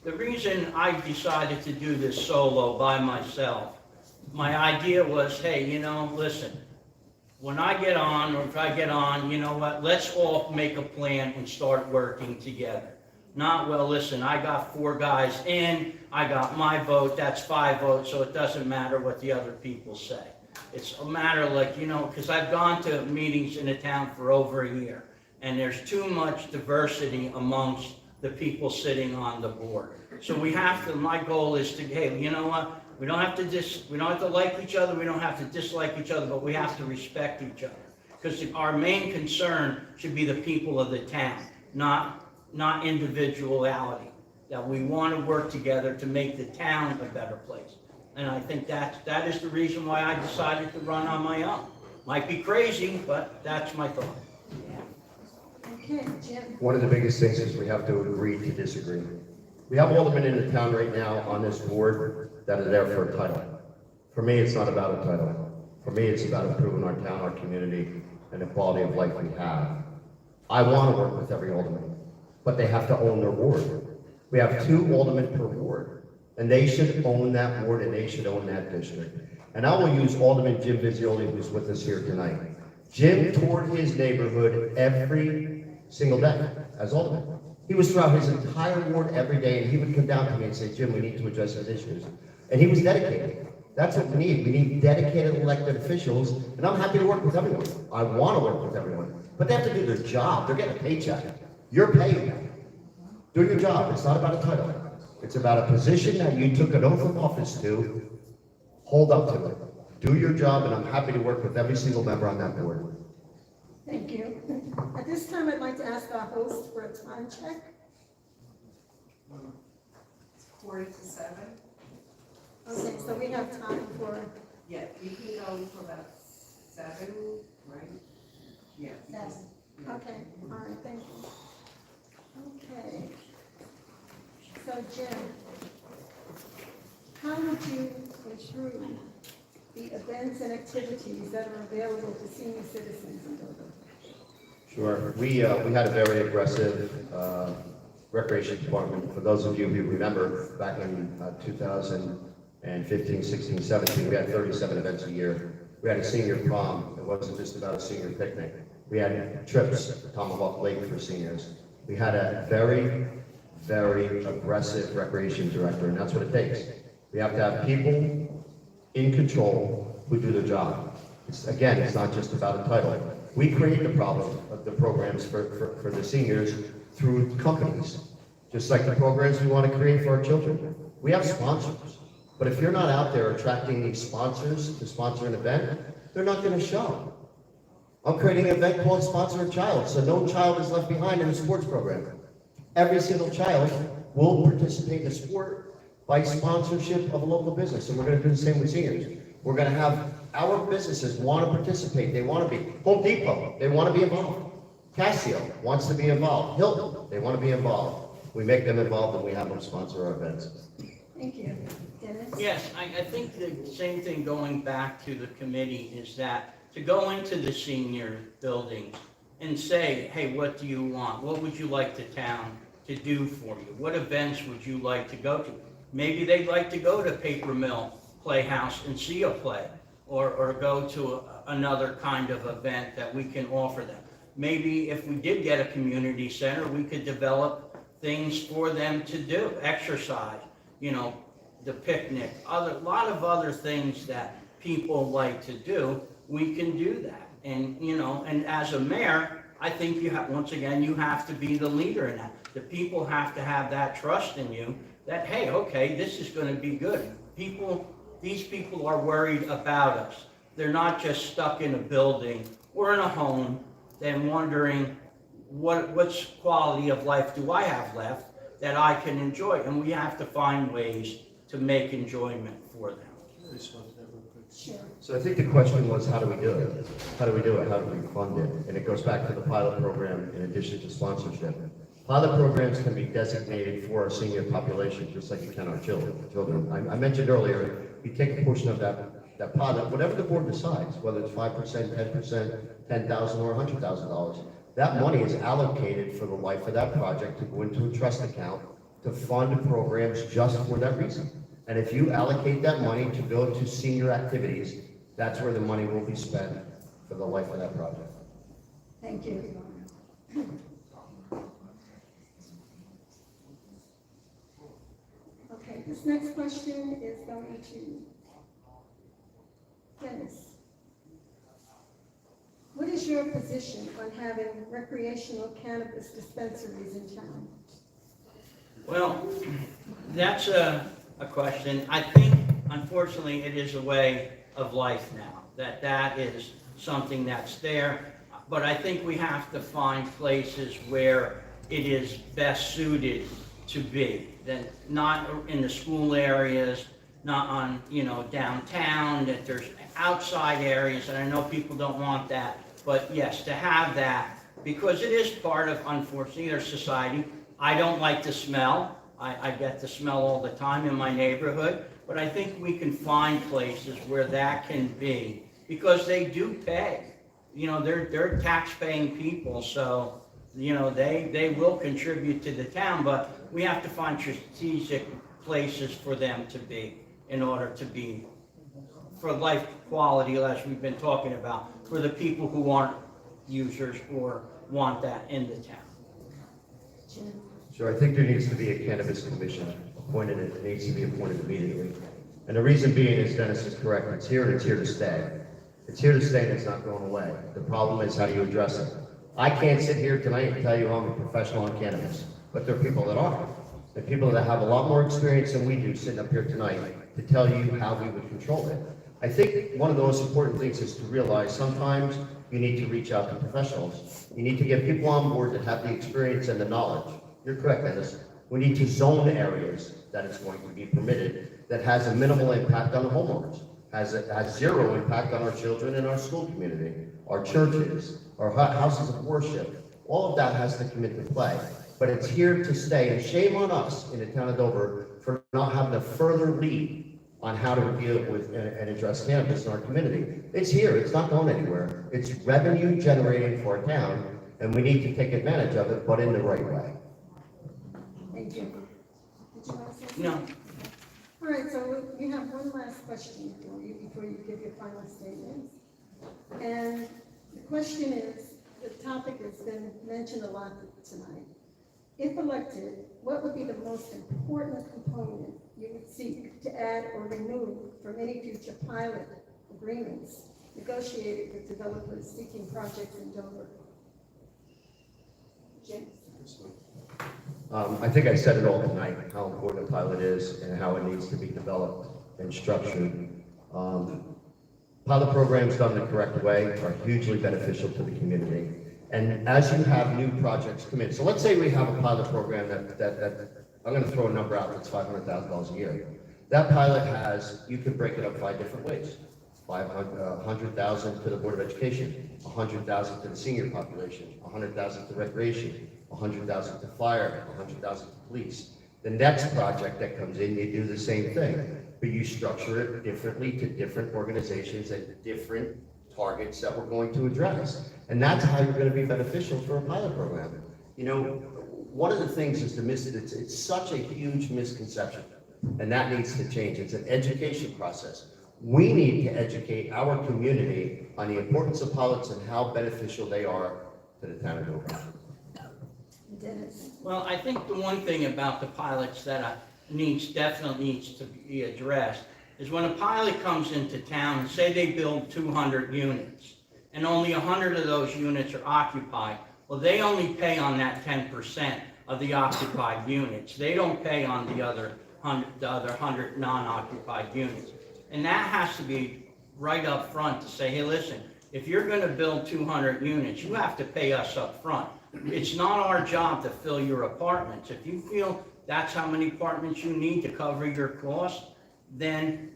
the reason I decided to do this solo by myself, my idea was, hey, you know, listen, when I get on, or if I get on, you know what, let's all make a plan and start working together. Not, well, listen, I got 4 guys in, I got my vote, that's 5 votes, so it doesn't matter what the other people say. It's a matter like, you know, because I've gone to meetings in the town for over a year, and there's too much diversity amongst the people sitting on the board. So we have to, my goal is to, hey, you know what, we don't have to like each other, we don't have to dislike each other, but we have to respect each other. Because our main concern should be the people of the town, not individuality. That we want to work together to make the town a better place. And I think that is the reason why I decided to run on my own. Might be crazy, but that's my thought. Okay, Jim. One of the biggest things is we have to agree to disagree. We have aldermen in the town right now on this board that are there for a title. For me, it's not about a title. For me, it's about improving our town, our community, and the quality of life we have. I want to work with every alderman, but they have to own their ward. We have 2 aldermen per ward, and they should own that ward and they should own that district. And I will use Alderman Jim Vizioli, who's with us here tonight. Jim toured his neighborhood every single day as alderman. He was throughout his entire ward every day, and he would come down to me and say, Jim, we need to address these issues. And he was dedicated. That's what we need. We need dedicated elected officials, and I'm happy to work with everyone. I want to work with everyone. But they have to do their job. They're getting a paycheck. You're paying them. Do your job. It's not about a title. It's about a position that you took an oath of office to. Hold up to it. Do your job, and I'm happy to work with every single member on that board. Thank you. At this time, I'd like to ask our host for a time check. 4 to 7. Okay, so we have time for Yeah, we can go until about 7, right? Yeah. Okay, all right, thank you. Okay. So Jim, how would you improve the events and activities that are available to senior citizens in Dover? Sure. We had a very aggressive recreation department. For those of you who remember, back in 2015, 16, 17, we had 37 events a year. We had a senior prom. It wasn't just about a senior picnic. We had trips to Tomahawk Lake for seniors. We had a very, very aggressive recreation director, and that's what it takes. We have to have people in control who do their job. Again, it's not just about a title. We create the problem of the programs for the seniors through companies. Just like the programs we want to create for our children. We have sponsors. But if you're not out there attracting these sponsors to sponsor an event, they're not going to show. I'm creating an event called Sponsor a Child, so no child is left behind in the sports program. Every single child will participate in a sport by sponsorship of a local business, and we're going to do the same with seniors. We're going to have our businesses want to participate. They want to be. Home Depot, they want to be involved. Casio wants to be involved. Hilton, they want to be involved. We make them involved and we have them sponsor our events. Thank you. Dennis? Yes, I think the same thing going back to the committee is that to go into the senior buildings and say, hey, what do you want? What would you like the town to do for you? What events would you like to go to? Maybe they'd like to go to Paper Mill Playhouse and see a play, or go to another kind of event that we can offer them. Maybe if we did get a community center, we could develop things for them to do, exercise, the picnic, a lot of other things that people like to do, we can do that. And, and as a mayor, I think you have, once again, you have to be the leader in that. The people have to have that trust in you that, hey, okay, this is going to be good. These people are worried about us. They're not just stuck in a building or in a home, then wondering what's quality of life do I have left that I can enjoy. And we have to find ways to make enjoyment for them. Sure. So I think the question was, how do we do it? How do we do it? How do we fund it? And it goes back to the pilot program in addition to sponsorship. Pilot programs can be designated for our senior population, just like you can our children. I mentioned earlier, we take a portion of that pilot, whatever the board decides, whether it's 5%, 10%, $10,000 or $100,000. That money is allocated for the life of that project to go into a trust account to fund programs just for that reason. And if you allocate that money to go to senior activities, that's where the money will be spent for the life of that project. Thank you. Okay, this next question is going to Dennis. What is your position on having recreational cannabis dispensaries in town? Well, that's a question. I think, unfortunately, it is a way of life now, that is something that's there. But I think we have to find places where it is best suited to be, that not in the school areas, not on, downtown, that there's outside areas, and I know people don't want that, but yes, to have that, because it is part of, unfortunately, their society. I don't like the smell. I get the smell all the time in my neighborhood, but I think we can find places where that can be, because they do pay. They're tax-paying people, so, they will contribute to the town, but we have to find strategic places for them to be in order to be for life quality, as we've been talking about, for the people who aren't users or want that in the town. Jim? Sure, I think there needs to be a cannabis commission appointed, and it needs to be appointed immediately. And the reason being is Dennis is correct, it's here and it's here to stay. It's here to stay and it's not going away. The problem is how do you address it? I can't sit here tonight and tell you I'm a professional on cannabis, but there are people that are. There are people that have a lot more experience than we do sitting up here tonight to tell you how we would control it. I think one of the most important things is to realize sometimes you need to reach out to professionals. You need to get people on board that have the experience and the knowledge. You're correct, Dennis. We need to zone areas that it's going to be permitted that has a minimal impact on the homeowners, has zero impact on our children and our school community, our churches, our houses of worship. All of that has to come into play. But it's here to stay, and shame on us in the town of Dover for not having a further lead on how to deal with and address cannabis in our community. It's here, it's not going anywhere. It's revenue generating for our town, and we need to take advantage of it, but in the right way. Thank you. Did you want to say something? No, All right, so we have one last question for you before you give your final statements. And the question is, the topic has been mentioned a lot tonight. If elected, what would be the most important component you would seek to add or remove from any future pilot agreements negotiated with developers seeking projects in Dover? James? I think I said it all tonight, how important a pilot is and how it needs to be developed and structured. Pilot programs done the correct way are hugely beneficial to the community. And as you have new projects come in, so let's say we have a pilot program that I'm going to throw a number out that's $500,000 a year. That pilot has, you can break it up 5 different ways. 100,000 to the Board of Education, 100,000 to the senior population, 100,000 to recreation, 100,000 to fire, 100,000 to police. The next project that comes in, you do the same thing, but you structure it differently to different organizations and different targets that we're going to address. And that's how you're going to be beneficial for a pilot program. You know, one of the things is it's such a huge misconception, and that needs to change. It's an education process. We need to educate our community on the importance of pilots and how beneficial they are to the town of Dover. Dennis? well, I think the one thing about the pilots that definitely needs to be addressed is when a pilot comes into town and say they build 200 units and only 100 of those units are occupied, well, they only pay on that 10% of the occupied units. They don't pay on the other 100 non-occupied units. And that has to be right up front to say, hey, listen, if you're going to build 200 units, you have to pay us up front. It's not our job to fill your apartments. If you feel that's how many apartments you need to cover your cost, then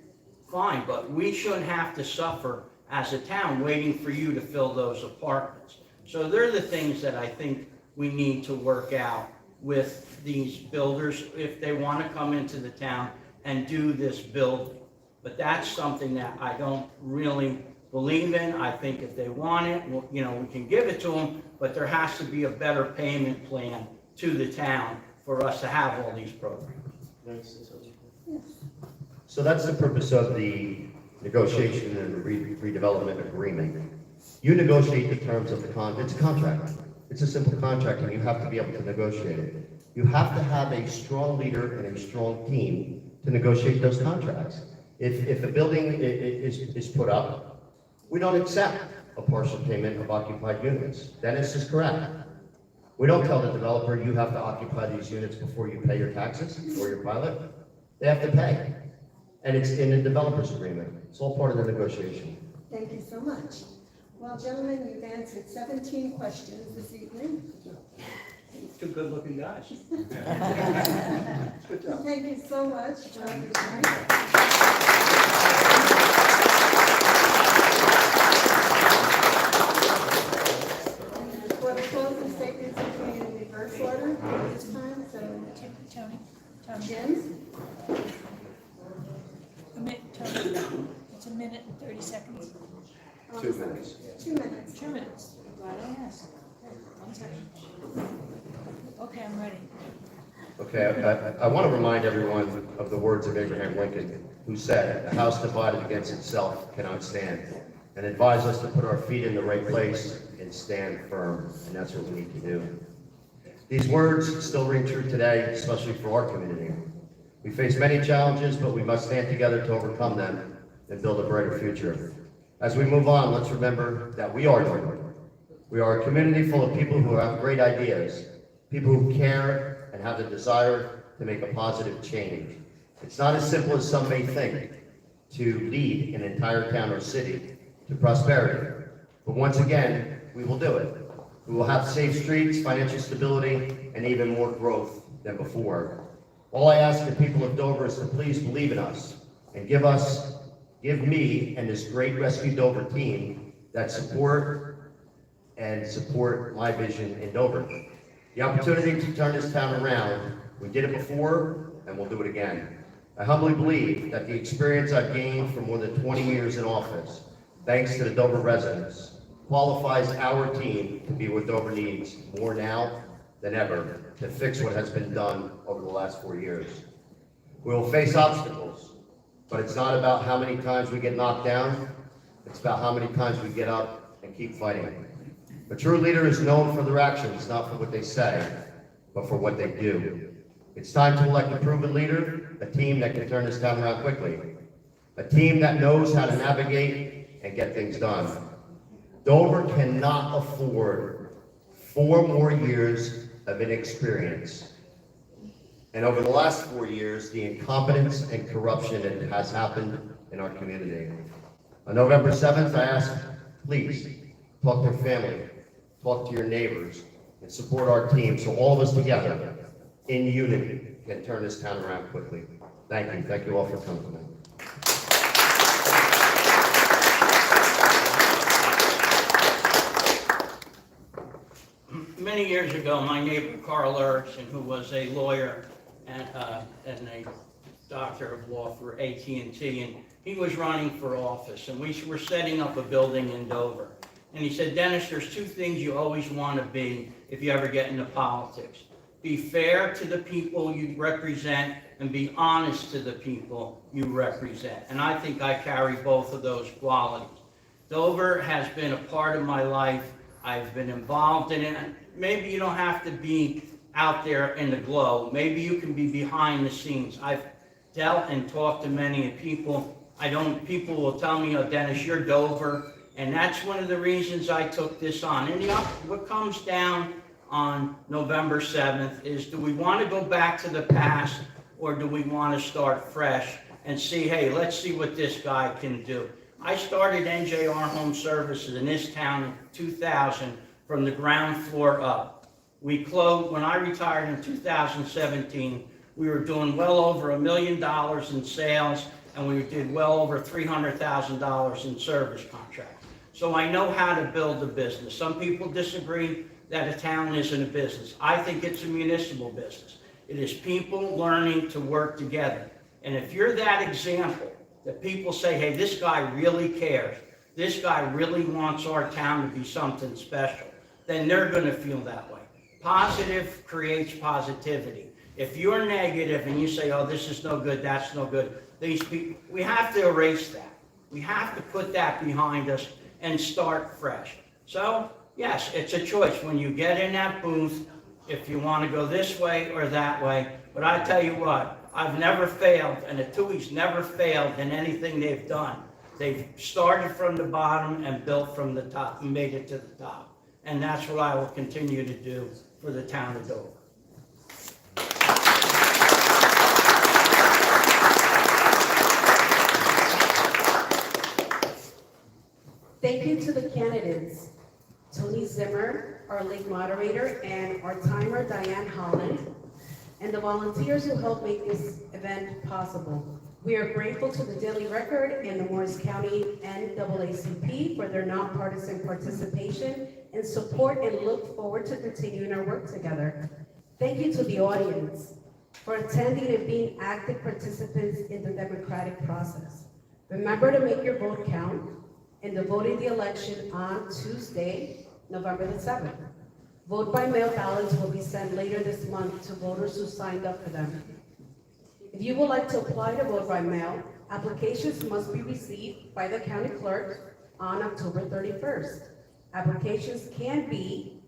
fine, but we shouldn't have to suffer as a town waiting for you to fill those apartments. So they're the things that I think we need to work out with these builders if they want to come into the town and do this building. But that's something that I don't really believe in. I think if they want it, well, you know, we can give it to them, but there has to be a better payment plan to the town for us to have all these programs. Yes. So that's the purpose of the negotiation and the redevelopment agreement. You negotiate the terms of the it's a contract. It's a simple contract, and you have to be able to negotiate it. You have to have a strong leader and a strong team to negotiate those contracts. If a building is put up, we don't accept a partial payment of occupied units. Dennis is correct. We don't tell the developer, you have to occupy these units before you pay your taxes or your pilot. They have to pay. And it's in the developer's agreement. It's all part of the negotiation. Thank you so much. Well, gentlemen, you've answered 17 questions this evening. Two good-looking guys. Good job. Thank you so much. For the closing statements, we're going in reverse order this time, so Tony, Jim? Tony, it's a minute and 30 seconds. 2 minutes. 2 minutes. 2 minutes. Glad I asked. 1 second. Okay, I'm ready. Okay, I want to remind everyone of the words of Abraham Lincoln, who said, "A house divided against itself cannot stand," and advise us to put our feet in the right place and stand firm, and that's what we need to do. These words still ring true today, especially for our community. We face many challenges, but we must stand together to overcome them and build a brighter future. As we move on, let's remember that we are Dover. We are a community full of people who have great ideas, people who care and have the desire to make a positive change. It's not as simple as some may think to lead an entire town or city to prosperity. But once again, we will do it. We will have safe streets, financial stability, and even more growth than before. All I ask the people of Dover is to please believe in us and give me and this great Rescue Dover team that support my vision in Dover. The opportunity to turn this town around, we did it before and we'll do it again. I humbly believe that the experience I've gained for more than 20 years in office, thanks to the Dover residents, qualifies our team to be what Dover needs more now than ever to fix what has been done over the last 4 years. We will face obstacles, but it's not about how many times we get knocked down, it's about how many times we get up and keep fighting. A true leader is known for their actions, not for what they say, but for what they do. It's time to elect a proven leader, a team that can turn this town around quickly, a team that knows how to navigate and get things done. Dover cannot afford 4 more years of inexperience. And over the last 4 years, the incompetence and corruption that has happened in our community. On November 7th, I ask, please, talk to your family, talk to your neighbors, and support our team so all of us together, in unity, can turn this town around quickly. Thank you. Thank you all for coming tonight. Many years ago, my neighbor Carl Erickson, who was a lawyer and a doctor of law for AT&T, and he was running for office, and we were setting up a building in Dover. And he said, Dennis, there's 2 things you always want to be if you ever get into politics. Be fair to the people you represent and be honest to the people you represent. And I think I carry both of those qualities. Dover has been a part of my life. I've been involved in it. Maybe you don't have to be out there in the glow. Maybe you can be behind the scenes. I've dealt and talked to many people. People will tell me, oh, Dennis, you're Dover. And that's one of the reasons I took this on. And what comes down on November 7th is, do we want to go back to the past, or do we want to start fresh and see, hey, let's see what this guy can do. I started NJR Home Services in this town in 2000 from the ground floor up. We closed, when I retired in 2017, we were doing well over $1 million in sales, and we did well over $300,000 in service contracts. So I know how to build a business. Some people disagree that a town isn't a business. I think it's a municipal business. It is people learning to work together. And if you're that example, that people say, hey, this guy really cares, this guy really wants our town to be something special, then they're going to feel that way. Positive creates positivity. If you're negative and you say, oh, this is no good, that's no good, these people, we have to erase that. We have to put that behind us and start fresh. So, yes, it's a choice when you get in that booth, if you want to go this way or that way. But I tell you what, I've never failed, and the Tuies never failed in anything they've done. They've started from the bottom and built from the top and made it to the top. And that's what I will continue to do for the town of Dover. Thank you to the candidates, Tony Zimmer, our league moderator, and our timer, Diane Holland, and the volunteers who helped make this event possible. We are grateful to the Daily Record and the Morris County NAACP for their nonpartisan participation and support, and look forward to continuing our work together. Thank you to the audience for attending and being active participants in the democratic process. Remember to make your vote count in the voting the election on Tuesday, November the 7th. Vote by mail ballots will be sent later this month to voters who signed up for them. If you would like to apply to vote by mail, applications must be received by the county clerk on October 31st. Applications can be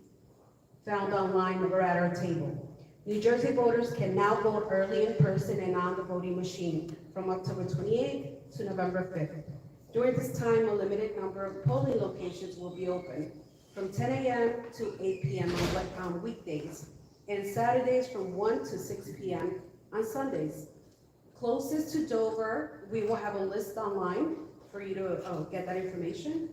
found online or at our table. New Jersey voters can now vote early in person and on the voting machine from October 28th to November 5th. During this time, a limited number of polling locations will be open from 10 a.m. to 8 p.m. on weekdays, and Saturdays from 1 to 6 p.m. on Sundays. Closest to Dover, we will have a list online for you to get that information.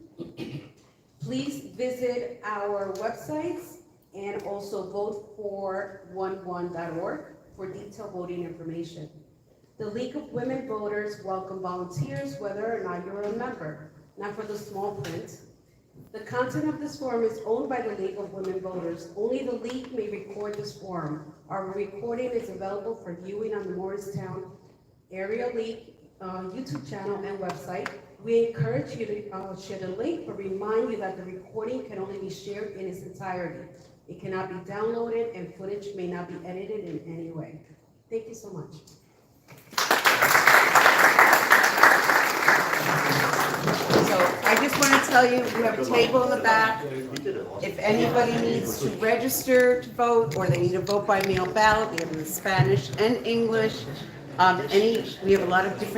Please visit our websites and also vote411.org for detailed voting information. The League of Women Voters welcome volunteers whether or not you're a member, not for the small print. The content of this forum is owned by the League of Women Voters. Only the League may record this forum. Our recording is available for viewing on the Morristown Area League YouTube channel and website. We encourage you to share the link, but remind you that the recording can only be shared in its entirety. It cannot be downloaded and footage may not be edited in any way. Thank you so much. So I just want to tell you, we have a table in the back. If anybody needs to register to vote, or they need to vote by mail ballot, we have it in Spanish and English. We have a lot of different